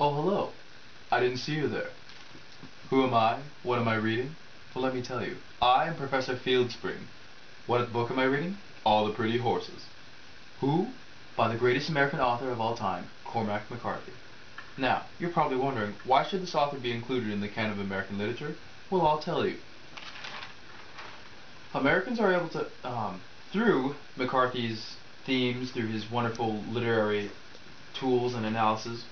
Oh, hello. I didn't see you there. Who am I? What am I reading? Well, let me tell you. I am Professor Fieldspring. What book am I reading? All the Pretty Horses. Who? By the greatest American author of all time, Cormac McCarthy. Now, you're probably wondering, why should this author be included in the canon of American literature? Well, I'll tell you. Americans are able to, through McCarthy's themes, through his wonderful literary tools and analysis,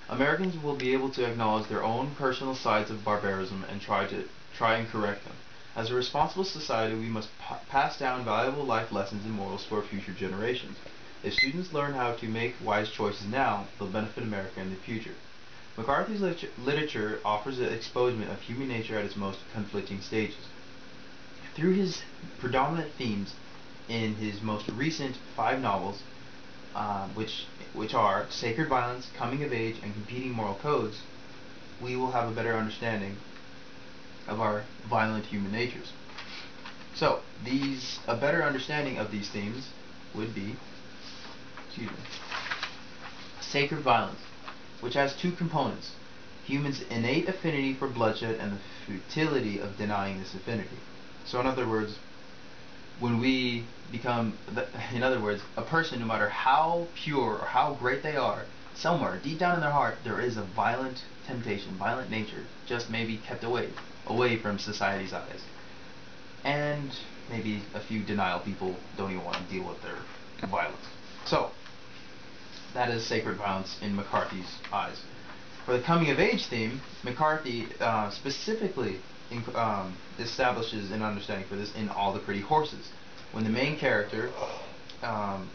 Americans will be able to acknowledge their own personal sides of barbarism and try and correct them. As a responsible society, we must pass down valuable life lessons and morals to our future generations. If students learn how to make wise choices now, they'll benefit America in the future. McCarthy's literature offers an exposement of human nature at its most conflicting stages. Through his predominant themes in his most recent 5 novels, which are sacred violence, coming of age, and competing moral codes, we will have a better understanding of our violent human natures. So, a better understanding of these themes would be, sacred violence, which has 2 components: humans' innate affinity for bloodshed and the futility of denying this affinity. So, in other words, when we become, in other words, a person, no matter how pure or how great they are, somewhere deep down in their heart, there is a violent temptation, violent nature, just maybe kept away from society's eyes. And maybe a few denial people don't even want to deal with their violence. So, that is sacred violence in McCarthy's eyes. For the coming of age theme, McCarthy specifically establishes an understanding for this in All the Pretty Horses, when the main character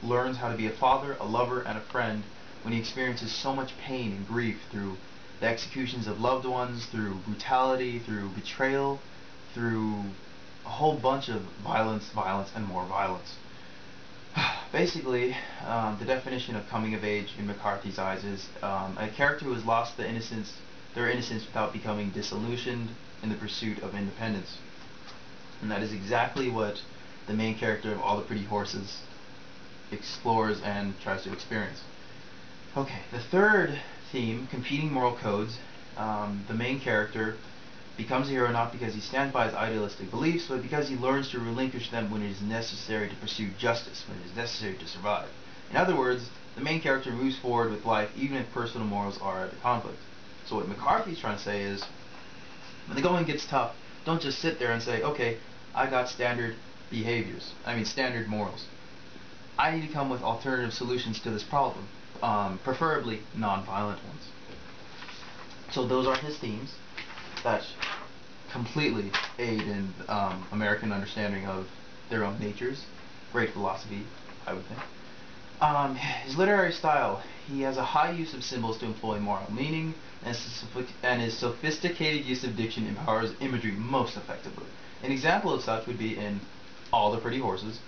learns how to be a father, a lover, and a friend, when he experiences so much pain and grief through the executions of loved ones, through brutality, through betrayal, through a whole bunch of violence, and more violence. Basically, the definition of coming of age in McCarthy's eyes is a character who has lost their innocence without becoming disillusioned in the pursuit of independence. And that is exactly what the main character of All the Pretty Horses explores and tries to experience. Okay, the third theme, competing moral codes, the main character becomes a hero not because he stands by his idealistic beliefs, but because he learns to relinquish them when it is necessary to pursue justice, when it is necessary to survive. In other words, the main character moves forward with life even if personal morals are at conflict. So what McCarthy's trying to say is, when the going gets tough, don't just sit there and say, okay, I got standard morals. I need to come with alternative solutions to this problem, preferably non-violent ones. So those are his themes that completely aid in American understanding of their own natures. Great philosophy, I would think. His literary style, he has a high use of symbols to employ moral meaning, and his sophisticated use of diction empowers imagery most effectively. An example of such would be in All the Pretty Horses,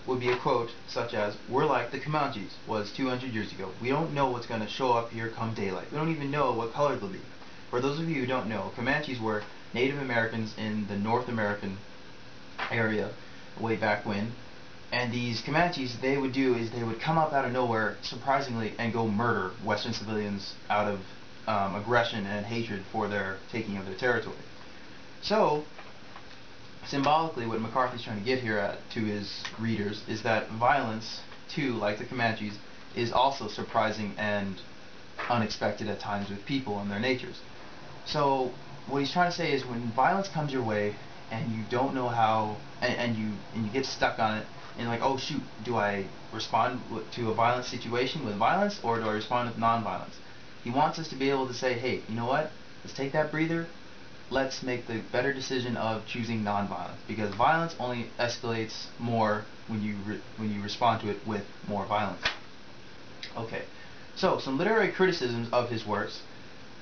would be a quote such as, "We're like the Comanches was 200 years ago. We don't know what's going to show up here come daylight. We don't even know what color they'll be." For those of you who don't know, Comanches were Native Americans in the North American area way back when. And these Comanches, they would come up out of nowhere, surprisingly, and go murder Western civilians out of aggression and hatred for their taking of their territory. So, symbolically, what McCarthy's trying to get here to his readers is that violence, too, like the Comanches, is also surprising and unexpected at times with people and their natures. So, what he's trying to say is when violence comes your way and you don't know how, and you get stuck on it, and like, oh shoot, do I respond to a violent situation with violence or do I respond with non-violence? He wants us to be able to say, hey, you know what? Let's take that breather. Let's make the better decision of choosing non-violence, because violence only escalates more when you respond to it with more violence. Okay, so some literary criticisms of his works.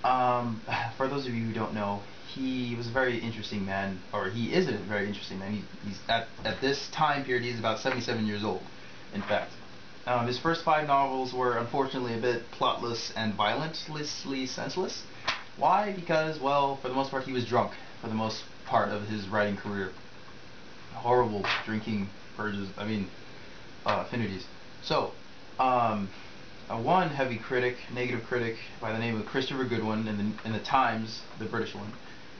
For those of you who don't know, he was a very interesting man, or he is a very interesting man. He's at this time period, he's about 77 years old, in fact. His first 5 novels were unfortunately a bit plotless and violently senseless. Why? Because, well, for the most part, he was drunk for the most part of his writing career. Horrible drinking affinities. So, one heavy critic, negative critic by the name of Christopher Goodwin in the Times, the British one.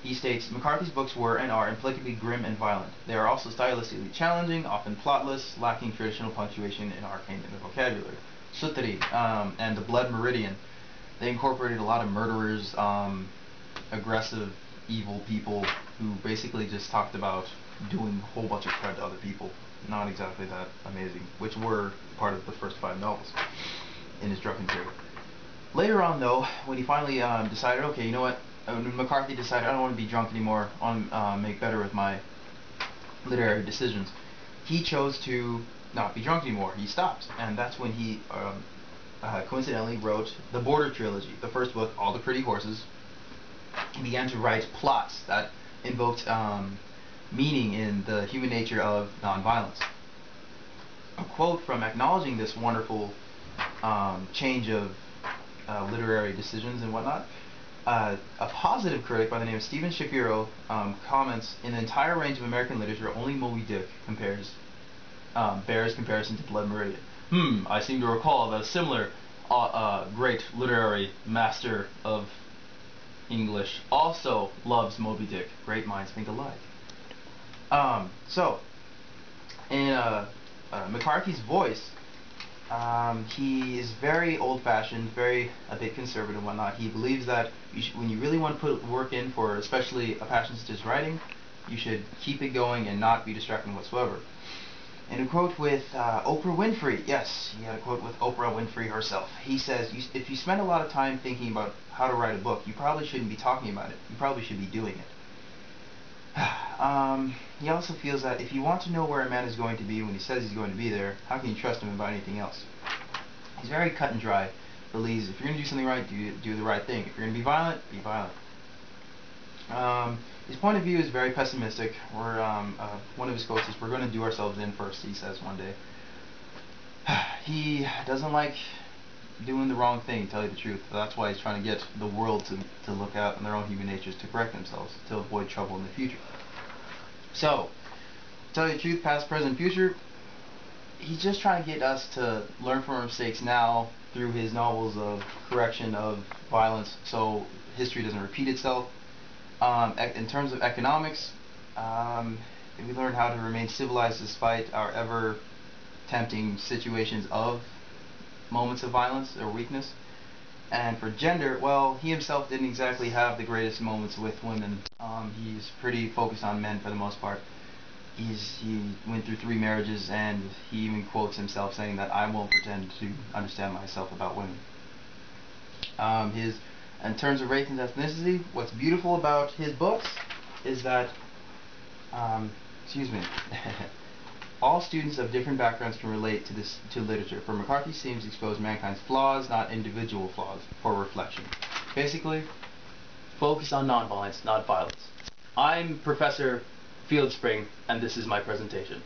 He states, McCarthy's books were and are implicitly grim and violent. They are also stylistically challenging, often plotless, lacking traditional punctuation and arcane in the vocabulary. Sutri and The Blood Meridian, they incorporated a lot of murderers, aggressive, evil people who basically just talked about doing a whole bunch of crud to other people. Not exactly that amazing, which were part of the first 5 novels in his drunken period. Later on, though, when he finally decided, okay, you know what, when McCarthy decided I don't want to be drunk anymore, I want to make better with my literary decisions, he chose to not be drunk anymore. He stopped, and that's when he coincidentally wrote the Border Trilogy, the first book, All the Pretty Horses. He began to write plots that invoked meaning in the human nature of nonviolence. A quote from acknowledging this wonderful change of literary decisions and whatnot, a positive critic by the name of Stephen Shapiro comments, in the entire range of American literature, only Moby Dick bears comparison to Blood Meridian. I seem to recall that a similar great literary master of English also loves Moby Dick. Great minds think alike. So, in McCarthy's voice, he is very old-fashioned, a bit conservative and whatnot. He believes that when you really want to put work in for especially a passion such as writing, you should keep it going and not be distracted whatsoever. In a quote with Oprah Winfrey, yes, he had a quote with Oprah Winfrey herself. He says, if you spend a lot of time thinking about how to write a book, you probably shouldn't be talking about it. You probably should be doing it. He also feels that if you want to know where a man is going to be when he says he's going to be there, how can you trust him about anything else? He's very cut and dry. Believes if you're going to do something right, do the right thing. If you're going to be violent, be violent. His point of view is very pessimistic. One of his quotes is, "We're going to do ourselves in first," he says one day. He doesn't like doing the wrong thing, to tell you the truth. That's why he's trying to get the world to look out on their own human natures, to correct themselves, to avoid trouble in the future. So, to tell you the truth, past, present, future, he's just trying to get us to learn from our mistakes now through his novels of correction of violence, so history doesn't repeat itself. In terms of economics, we learn how to remain civilized despite our ever-tempting situations of moments of violence or weakness. And for gender, well, he himself didn't exactly have the greatest moments with women. He's pretty focused on men for the most part. He went through 3 marriages, and he even quotes himself saying that I won't pretend to understand myself about women. In terms of race and ethnicity, what's beautiful about his books is that, all students of different backgrounds can relate to literature. For McCarthy's themes expose mankind's flaws, not individual flaws, for reflection. Basically, focus on nonviolence, not violence. I'm Professor Fieldspring, and this is my presentation.